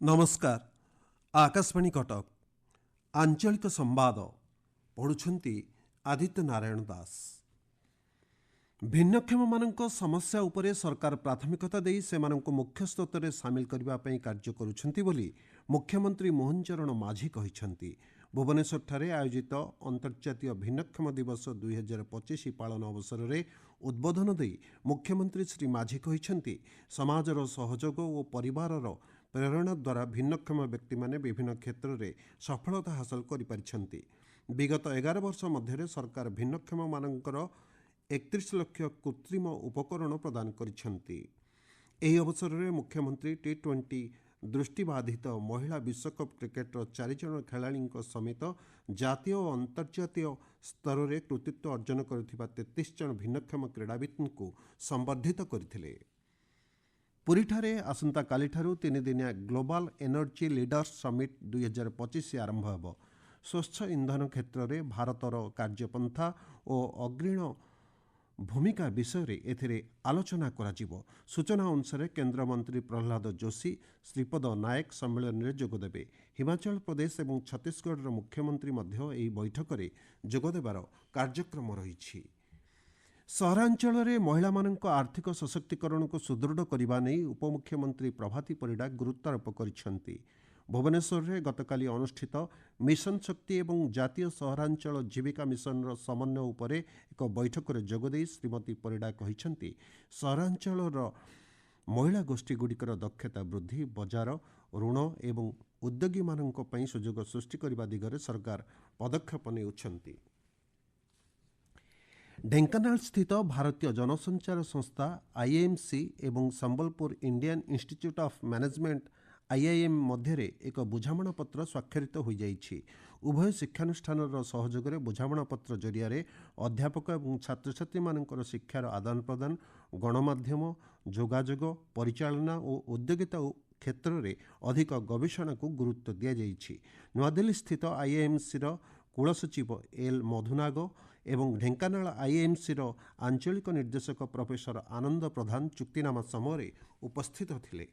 नमस्कार। आकाशवाणी कटक आंचलिक संवाद पढ़ुछंती आदित्य नारायण दास। भिन्नक्षम मानक समस्या उपरे सरकार प्राथमिकता देई सेमानंको मुख्य स्रोतरे सामिल करबा पई कार्य करुछंती बोली मुख्यमंत्री मोहन चरण माझी कहिछंती। भुवनेश्वर ठारे आयोजित अंतर्जातीय भिन्नक्षम दिवस 2025 पालन अवसर में उद्बोधन देई मुख्यमंत्री श्री माझी कहिछंती समाजर सहयोग और परिवारर प्रेरणा द्वारा भिन्नक्षम व्यक्ति माने विभिन्न क्षेत्र में सफलता हासिल करिपारिछंती। विगत 11 वर्ष मध्य सरकार भिन्नक्षम मानकर 31 लाख कृत्रिम उपकरण प्रदान करिछंती। एही अवसर में मुख्यमंत्री T20 दृष्टिबाधित महिला विश्वकप क्रिकेटर 4 जन खेलाड़ी समेत जातीय और अंतर्जातीय स्तर में कृतित्व अर्जन करुथिबा 33 जन भिन्नक्षम क्रीड़ाविद को संबर्धित करथिले। पुरीठारे आसंता कालीठारू 3 दिनिया ग्लोबल एनर्जी लीडर्स समिट 2025 आरंभ होब। स्वच्छ इंधन क्षेत्र में भारतर कार्यपंथा और अग्रीण भूमिका विषय रे एथिरे आलोचना कराजिबो। सूचना अनुसार केंद्र मंत्री प्रहलाद जोशी श्रीपद नायक सम्मेलन में जोगदेबे। हिमाचल प्रदेश और छत्तीसगढ़ मुख्यमंत्री मध्य एही बैठक में जोगदेबार कार्यक्रम रही। सहरांचल में महिला मानक आर्थिक सशक्तिकरण को सुदृढ़ करने नहीं उपमुख्यमंत्री प्रभाती परिडा गुरुत्वारोप करिसेंती। भुवनेश्वर में गतकाली अनुष्ठित मिशन शक्ति एवं जातीय सहरांचल जीविका मिशन समन्वय उपरे एक बैठक में जोगदे श्रीमती परिडा कहिसेंती सहरांचल महिला गोष्ठी गुड़िकर दक्षता वृद्धि बजार ऋण एवं उद्योगी मानक पई सुजोग सृष्टि करने दिगरे सरकार पदक्षेप नेउछंती। ढेंकानाल स्थित भारतीय जनसंचार संस्था आईएमसी एवं Sambalpur Indian Institute of Management IIM मध्य एक बुझामणा पत्र स्वाक्षरित हो जाइछि। उभय शिक्षानुष्ठान सहयोग में बुझामणा पत्र जरिया अध्यापक और छात्र छात्री मानकर शिक्षार आदान प्रदान गणमाध्यम जोगाजोग परिचालना और उद्योगिता क्षेत्र में अधिक गवेषणा को गुरुत्व दि जाइछि। नूआदिल्ली स्थित आईआईएमसी कुलसचिव एल मधुनाग एवं ढेंकानाल आईएमसी आंचलिक निर्देशक प्रोफेसर आनंद प्रधान चुक्तिनामा समय उपस्थित थिले।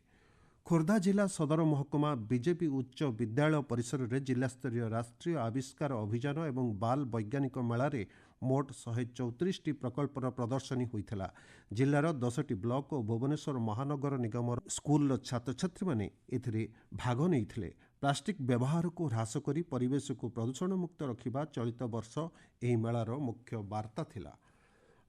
खोर्धा जिला सदर महकुमा बीजेपी उच्च विद्यालय परिसर में जिलास्तरीय राष्ट्रीय आविष्कार अभियान एवं बाल वैज्ञानिक मेला रे मोट 134 प्रकल्पर प्रदर्शनी होइथिला। जिलार 10टी ब्लॉक और भुवनेश्वर महानगर निगम स्कूल छात्र छात्री माने एथिरे भाग नेइथिले। प्लास्टिक व्यवहार को ह्रास करी परिवेश को प्रदूषण मुक्त रखिबा चलित वर्ष एही मेलार मुख्य वार्ता थिला।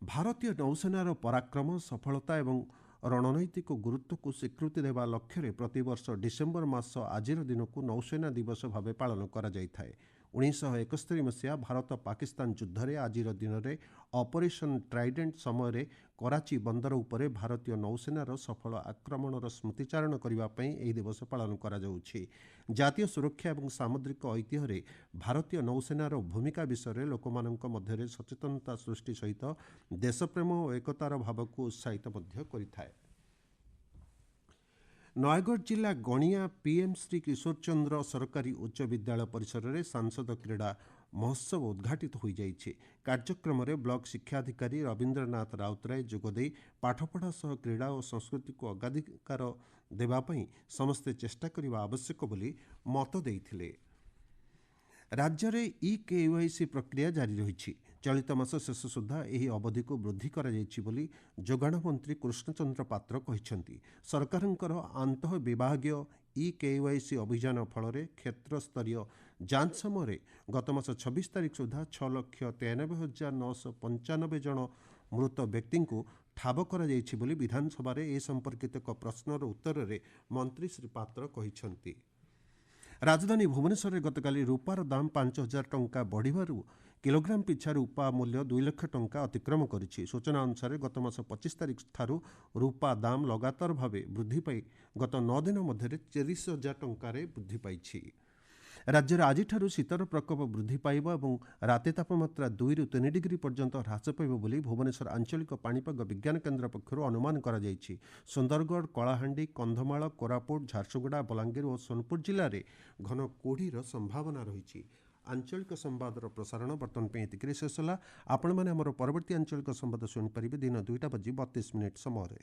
भारतीय नौसेनार पराक्रम सफलता एवं रणनैतिक गुरुत्व को स्वीकृति देवा लक्ष्य प्रतिवर्ष डिसेम्बर मास आज दिन को नौसेना दिवस भाव पालन करा जाय थाए। 1971 मसीहा भारत पाकिस्तान युद्ध में आज दिन में ऑपरेशन ट्राइडेंट समय कराची बंदर उपरे भारतीय नौसेनार सफल आक्रमणर स्मृतिचारण करने यह दिवस पालन करा जाउछि। जातीय सुरक्षा और सामुद्रिक ऐतिह्य भारतीय नौसेनार भूमिका विषय लोकमानंक मध्य सचेतनता सृष्टि सहित देशप्रेम और एकतार भाव को उत्साहित करिथाए। नयगढ़ जिला गणिया पीएम श्री किशोर चंद्र सरकारी उच्च विद्यालय परिसर में सांसद क्रीड़ा महोत्सव उद्घाटित हो जाइए। कार्यक्रम में ब्लॉक शिक्षाधिकारी रवींद्रनाथ राउतराय जोगदे पाठपढ़ा सह क्रीड़ा और संस्कृति को अग्राधिकार देवाई समस्ते चेष्टा करने आवश्यक बोली मत देइथिले। राज्य में ई-केवाईसी प्रक्रिया जारी रही। चलित मास शेष सुधा यह अवधि को वृद्धि करा जाइछि बोली जोगाण मंत्री कृष्णचंद्र पात्र कहिसेंती। सरकारंकर आंतः विभागीय ई-केवाईसी अभियान फल क्षेत्र स्तरीय जांच समय गत मास 26 तारीख सुधा 6,93,995 जन मृत व्यक्ति को ठाब करा जाइछि बोली विधानसभा ए संपर्कित एक प्रश्नर उत्तर में मंत्री श्री पात्र कहिसेंती। राजधानी भुवनेश्वर में गतकाली रूपार दाम 5,000 टंका बढ़िबारु किलोग्राम पिछा रूपा मूल्य 2 लाख टंका अतिक्रम करिछि। सूचना अनुसार गत मास 25 तारीख ठारू रूपा दाम लगातार भावे वृद्धि पाई गत 9 दिन मध्य 40,000 टंका वृद्धि पाइछि। राज्य में आज शीतर प्रकोप वृद्धि पाइब और राति तापमात्रा 2 ରୁ 3 डिग्री पर्यंत ह्रास पाइब बोली भुवनेश्वर आंचलिक पाणीपाग विज्ञान केन्द्र पक्षर अनुमान करा जाइछि। सुंदरगढ़ कलाहांडी कंधमाल कोरापुट झारसुगुड़ा बलांगीर और सोनपुर जिले में घन कोढ़ीर संभावना रही। आंचलिक संवादर प्रसारण बर्तमान पे शेष होला। आपण मैंने आमर परवर्ती आंचलिक संवाद शुणिपारे दिन 2:32 समय।